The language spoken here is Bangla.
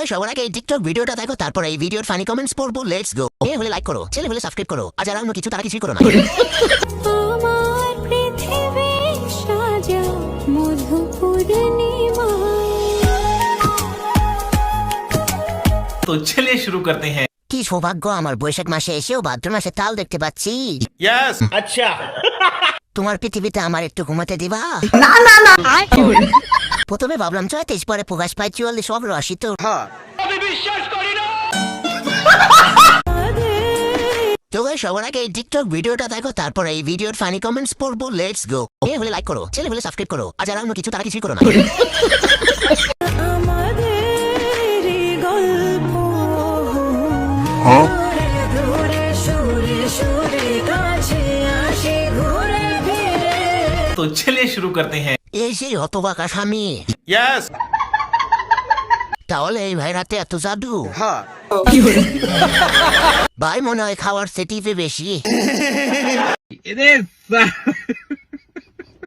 গাইস সবার আগে এই টিকটক ভিডিওটা দেখো, তারপর এই ভিডিওর ফানি কমেন্টস পড়বো। Let's go. মেয়ে হলে লাইক করো, ছেলে হলে সাবস্ক্রাইব করো, আর যারা অন্য কিছু তারা কিছুই করো না। আমার পৃথিবী সাজা মধু পূর্ণিমা। तो चलिए शुरू करते हैं। কি সৌভাগ্য আমার, বৈশাখ মাসে এসেও ভাদ্র মাসে তাল দেখতে পাচ্ছি। यस अच्छा। তোমার পৃথিবীতে আমার একটু ঘুমাতে দিবা? প্রথমে ভাবলাম 34, পরে প্রকাশ পাই 44, সব রাশি তো। তো গাইস সবার আগে এই টিকটক ভিডিওটা দেখো, তারপর এই ভিডিওর ফানি কমেন্টস পড়বো। Let's go. মেয়ে হলে লাইক করো, ছেলে হলে সাবস্ক্রাইব করো, আর যারা অন্য কিছু তারা কিছুই করো না। আমাদের গল্প দূরে সুরে সুরে কাছে আসে ঘুরে ফিরে। तो चलिए शुरू करते हैं। এই সেই হতবাকা স্বামী। यस তাহলে এই ভাই রাতে এত জাদু? हाँ ভাই মনে হয় খাওয়ার সেটিভে বেশি।